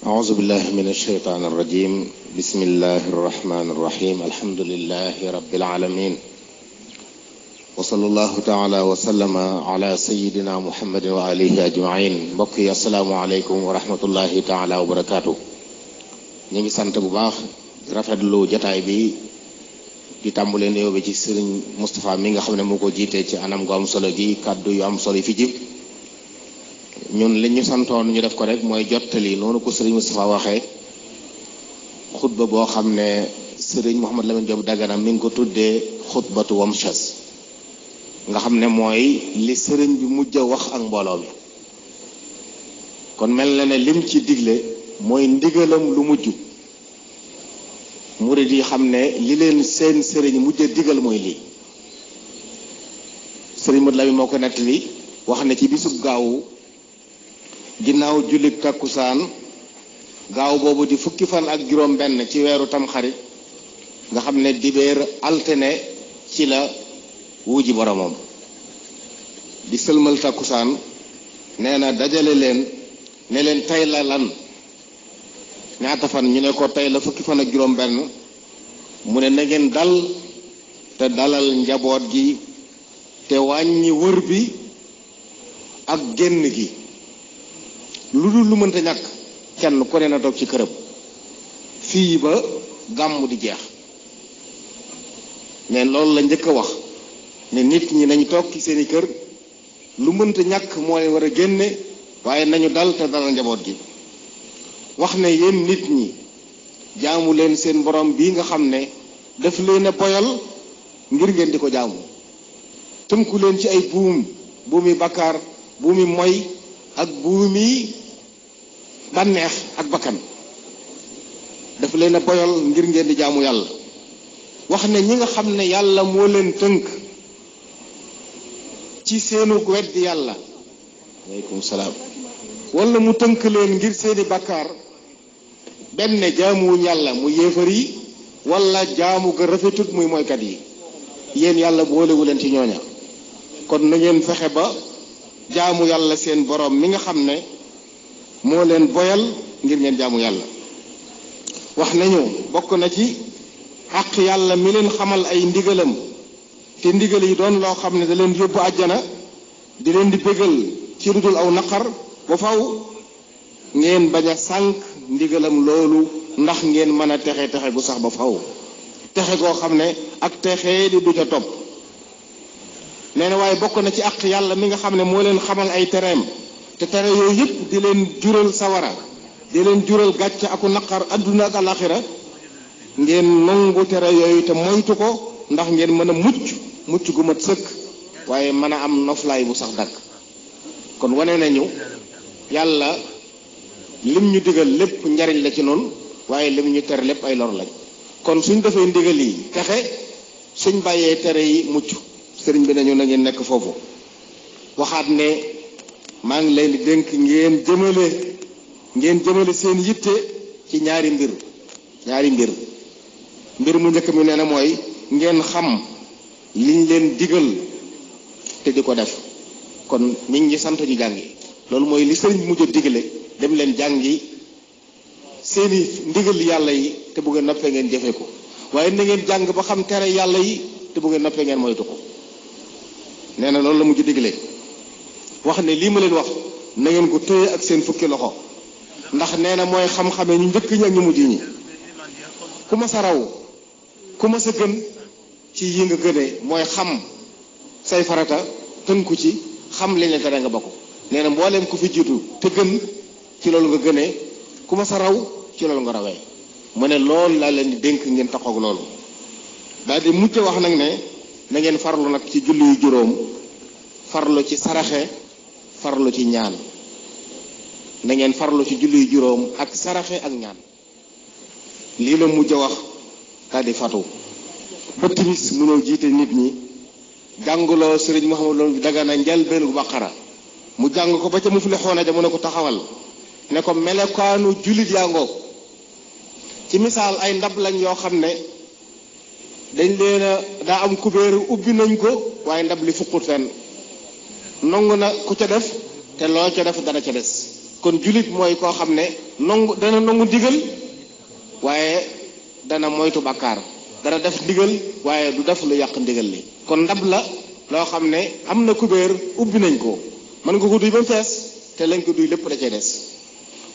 أعوذ بالله من الشيطان الرجيم بسم الله الرحمن الرحيم الحمد لله رب العالمين وصلى الله تعالى وسلم على سيدنا محمد وآله أجمعين بقي السلام عليكم ورحمة الله تعالى وبركاته نيجي سانت بو باخ rafetlu jotaay bi di tàmbalee nuyoo bi ci Serigne Moustapha mi nga xam ne moo ko jiite ci anam gu am solo gi kàddu yu am solo yi fi jib ñun li ñu santoon ñu def ko rek mooy jottali noonu ko Serigne Moustapha waxee xutba boo xam ne Serigne Mouhamed Lamine Diop Dagana mi ngi ko tuddee xutbatu wamshas nga xam ne mooy li Serigne bi mujj a wax ak mbooloo mi kon mel na ne lim ci digle mooy ndigalam lu mujj murid yi xam ne li leen seen sëriñ mujj digal mooy lii sëriñ Modou Lamine moo ko nettali wax ne ci bisub gaawu ginnaaw jullit takkusaan gaaw boobu di fukki fan ak juróom benn ci weeru tamxarit nga xam ne dibéer altine ci la wuji boromam di sëlmal takkusaan nee na dajale leen ne leen tey la lan ñaata fan ñu ne ko tey la fukki fan ak juróom benn mu ne na ngeen dal te dalal njaboot gi te wàññi wër bi ak génn gi lu dul lu mënta ñàkk kenn ku ne na toog ci këram fii ba gàmm di jeex mais loolu la njëkk a wax ne nit ñi nañu toog ci seeni kër lu mënta ñàkk moo leen war a génne waaye nañu dal te dalal njaboot gi wax ne yéen nit ñi jaamu leen seen borom bii nga xam ne daf leen a boyal ngir ngeen di ko jaamu tënku leen ci ay buumi bakkaar buumi moy ak buumi bànneex ak bakkan daf leen a boyal ngir ngeen di jaamu yàlla wax ne ñi nga xam ne yàlla moo leen tënk ci seenu weddi yàlla aleykum salaam wala mu tënk leen ngir seeni bakkaar benn jaamuwuñ yàlla mu yéefar yi wala jaamu ga rafetut muy mooykat yi yéen yàlla boolewu leen ci ñooña kon na ngeen fexe ba jaamu yàlla seen borom mi nga xam ne moo leen boyal ngir ngeen jaamu yàlla wax nañu bokk na ci xaq yàlla mi leen xamal ay ndigalam te ndigal yi doon loo xam ne da leen yóbbu àjjana di leen di bégal ci lu dul aw naqar ba faw ngeen bañ a sànq ndigalam loolu ndax ngeen mën a texe gu sax ba faw texe goo xam ne ak texe di du ca topp nee na waaye bokk na ci àq yàlla mi nga xam ne moo leen xamal ay tereem te tere yooyu yëpp di leen jural sawara di leen jural gàcce aku naqar adduna ak alaxira ngeen nangu tere yooyu te moytu ko ndax ngeen mën a mucc gu mat sëkk waaye mën a am noflaay bu sax dakk kon wane nañu yàlla lim ñu digal lépp njariñ la ci noonu waaye lim ñu tere lépp ay lor lañ kon suñ defee ndigal yi texe suñ bàyyee tere yi mucc sëriñ bi nañu na ngeen nekk foofu waxaat ne maa ngi leen di dénk ngeen jëmale seen yitte ci ñaari mbir mu njëkk mi nee na mooy ngeen xam liñ leen digal te di ko def kon mi ngi sant ñu jàngi loolu mooy li sëriñ bi mujj a digale dem leen jàngi seeni ndigal yàlla yi te bu ngeen noppee ngeen jëfe ko waaye na ngeen jàng ba xam tere yàlla yi te bu ngeen noppee ngeen moytu ko nee na loolu la mujj digale wax ne lii ma leen wax na ngeen ko téye ak seen fukki loxo ndax nee na mooy xam-xame ñu njëkk ñi ak ñu mujj ñi ku ma sa raw ku ma sa gën ci yi nga gënee mooy xam say farata tënku ci xam li leen tere nga bokk nee na mbooleem ku fi jiitu te gën ci loolu nga gënee ku ma sa raw ci loolu nga rawee mu ne loolu laa leen di dénk ngeen taxoog loolu daal di mujj wax nag ne na ngeen farlu nag ci julli yu juróom farlu ci saraxe farlu ci ñaan na ngeen farlu ci julli yu juróom ak saraxe ak ñaan lii la mujj wax daal di fatu ba timis mu ñëw jiite nit ñi jàngloo sëriñ Mouhamadou Dagana njëlbéenu Baqara mu jàng ko ba ca Muflixuuna ja mu ne ko taxawal ne ko melokaanu jullit yaa ngoog ci misaal ay ndab lañ yoo xam ne dañ leen a daa am kubéer ubbi nañ ko waaye ndab li fuqut fenn nangu na ku ca def te loo ca def dara ca des kon julit mooy koo xam ne dana nangu ndigal waaye dana moytu bàkkaar, dana def ndigal waaye du def lu yàq ndigal li. kon ndab la loo xam ne am na kubéer, ubbi nañ ko, mën nga ko duy ba mu fees te lañ ko duy lépp da cay des.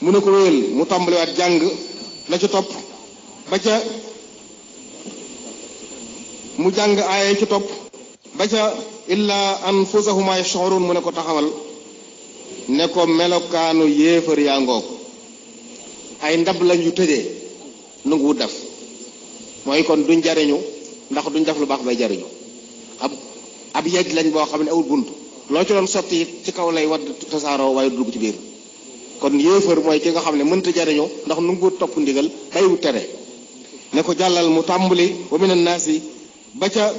mu ne ko wéyal, mu tàmbaliwaat jàng la ca topp ba ca mu jàng aaya ci topp ba ca illa anfusahuma yash'urun. mu ne ko taxawal, ne ko melokaanu yéefar yaa ngoog, ay ndab lañ yu tëjee nangu wut def, mooy kon duñ jariñu ndax duñ def lu baax bay jariñu. ab yegg lañ boo xam ne awul bunt, loo ci doon sotti it ci kaw lay wadd tasaaroo waaye dugg ci biir. kon yéefar mooy ki nga xam ne mënta jariñu ndax nangu wut topp ndigal bayiwut tere. ne ko jàllal, mu tàmbali wa minan naasi ba ca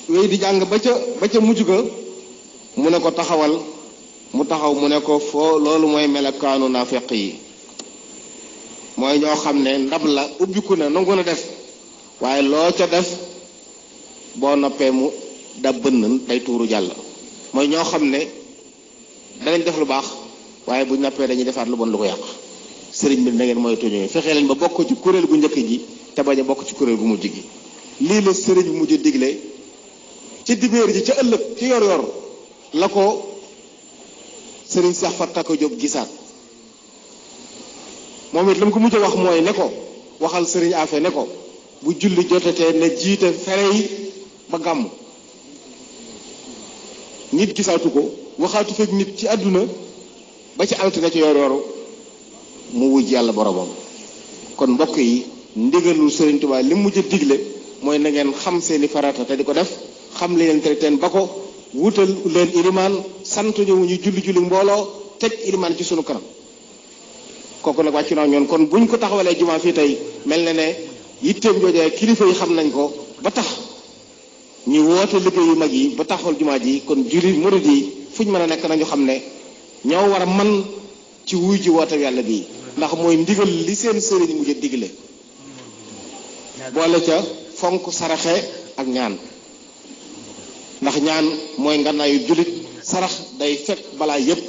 wéy di jàng ba ca mujj ga mu ne ko taxawal, mu taxaw, mu ne ko foo loolu mooy melokaanu naafeq yi, mooy ñoo xam ne ndab la ubbiku na nangu na def waaye loo ca def boo noppee mu da bënn day tuuru jàll. mooy ñoo xam ne danañ def lu baax waaye bu noppee dañuy defaat lu bon lu ko yàq. sëriñ bi na ngeen mooy tuñu fexe leen ba bokk ci kuréel gu njëkk gi te bañ a bokk ci kuréel gu mujj gi. lii la sëriñ bi mujj digle ci dibéer ji ca ëllëg ci yor-yor la ko sëriñ Seex Fatta ko Jóob gisaat. moom it la mu ko mujj wax mooy ne ko waxal sëriñ Afe ne ko bu julli jotatee na jiite fere yi ba gàmm. nit gisaatu ko, waxaatu fekk nit ci àdduna ba ci altine ci yor-yoru mu wujj yàlla boromam. kon mbokk yi ndigalul sëriñ Tuubaa li mu mujj digle mooy na ngeen xam seeni farata te di ko def, xam li leen tere teen ba ko, wutal leen ilimaan, sant ñu ñu julli mbooloo, teg ilimaan ci sunu kanam. kooku nag wàccu naa ñoon kon buñ ko taxawalee jumaa fii tey mel na ne yitteem joojee kilifa yi xam nañ ko ba tax ñu woote liggéey yu mag yi ba taxawal jumaa ji. kon julli murid yi fuñ mën a nekk nañu xam ne ñoo war a man ci wuy ji woote yàlla bii, ndax mooy ndigal li seen sëriñ mujj digle, boole ca fonk saraxe ak ñaan. ndax ñaan mooy ngannaayu jullit, sarax day fekk balaa yépp,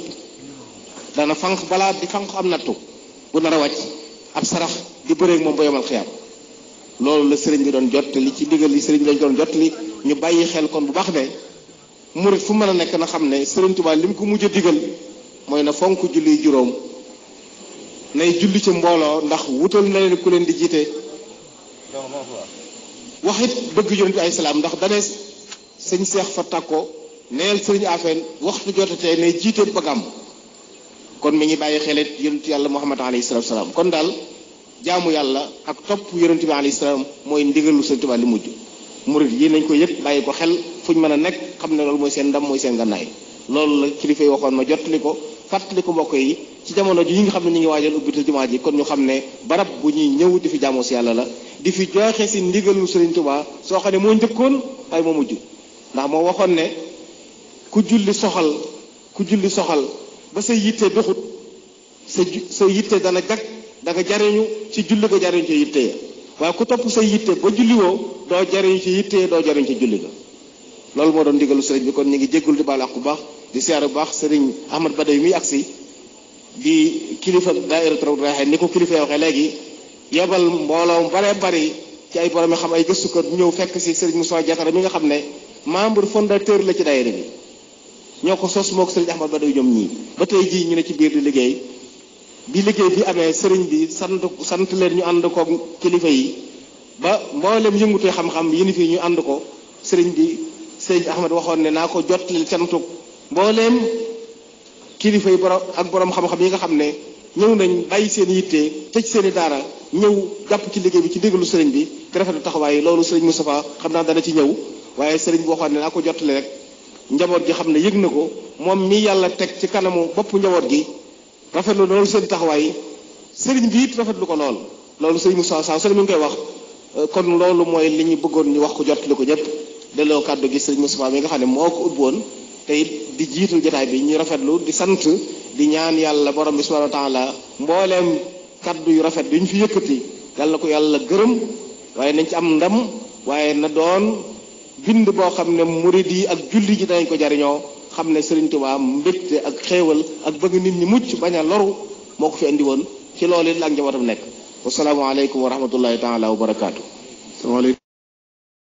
dana fanq balaa di fanq am nattu bu nar a wàcc, ab sarax di bëreeg moom ba yomal xiyaam. loolu la sëriñ bi doon jottali ci ndigal li sëriñ bi lañ doon jottali. ñu bàyyi xel kon bu baax ne murit fu mën a nekk na xam ne sëriñ Tuubaa li mu ko mujj a digal mooy na fonk julli juróom, nay julli ci mbooloo ndax wutal na leen ku leen di jiite. waxit bëgg yonent bi ay salaam ndax dane sëñ Seex Fatta ko neel sëriñ Afeen waxtu jotatee ne jiite ba gàmm. kon mi ngi bàyyi xelet yonent yàlla Muhammad alayhi salaatu salaam. kon daal jaamu yàlla ak topp yonent bi alayhi salaam mooy ndigalu sëriñ Tuubaa li mujj. murit yi nañ ko yëg bàyyi ko xel fuñ mën a nekk xam ne loolu mooy seen ndam, mooy seen gannaay. loolu la kilifa yi waxoon ma jottali ko, fàttali ko mbokk yi ci jamono ji yi nga xam ne ñu ngi waajal ubbite jumaa ji. kon ñu xam ne barab bu ñuy ñëw di fi jaamoo si yàlla la, di fi joxe si ndigalu sëriñ Tuubaa soo xam ne moo njëkkoon waaye moo mujj. ndax moo waxoon ne ku julli soxal ba sa yitte doxut sa yitte dana jag, da nga jariñu ci julli ga, jariñu ci yitte ya. waaye ku topp sa yitte ba julliwoo doo jariñu ci yitte, doo jariñu ci julli ga. loolu moo doon ndigalu sëriñ bi. kon ñu ngi jéggul di baal ak bu baax, di siyaare bu baax sëriñ Ahmad Badawi mi agsi di kilifa daayira Rawdu Rayaahiin ni ko kilifa waxee léegi, yebal mbooloo bare bari ci ay borom xam ay gëstukat ñëw fekk si sëriñ Moussa Diatara mi nga xam ne membre fondateur la ci daayira bi. ñoo ko sos moo ko sëriñ Ahmad Badawi ñoom ñii ba tey jii ñu ne ci biir di liggéey. bi liggéey bi amee sëriñ bi sant leen ñu ànd ko kilifa yi ba mboolem yëngutee xam-xam yi ni fii ñu ànd ko. sëriñ Ahmad waxoon ne naa ko jottali cantuk mbooleem kilifa yi borom xam-xam yi nga xam ne ñëw nañ bàyyi seen yitte tëj seen i daara ñëw jàpp ci liggéey bi ci ndigalu sëriñ bi te rafetlu taxawaay. loolu sëriñ Moustapha xam naa dana ci ñëw, waaye sëriñ bi waxoon ne naa ko jottali rek njaboot gi xam ne yëg na ko, moom mi yàlla teg ci kanamu bopp njaboot gi rafetlu loolu seen taxawaay. sëriñ bi it rafetlu ko loolu sëriñ Moustapha saa sëriñ mi ngi koy wax. kon loolu mooy li ñu bëggoon ñu wax ko jottali ko ñëpp. delloo kàddu gi sëriñ Moustapha mi nga xam ne moo ko ubbi woon te it di jiital jotaay bi ñu rafetlu di sant di ñaan yàlla borom bi subhanahu wa taala mbooleem kàddu yu rafet yu ñu fi yëkkati yàlla ko yàlla gërëm, waaye nañ ci am ndam, waaye na doon bind boo xam ne murid yi ak julli ji danañ ko jariñoo xam ne Sëriñ Tuubaa mbégte ak xéewal ak bëgg nit ñi mucc bañ a loru moo ko fi andi woon ci loolu it la ak njabootam nekk. Wassalaamu aleykum wa rahmatullahi taala wa barakaatu.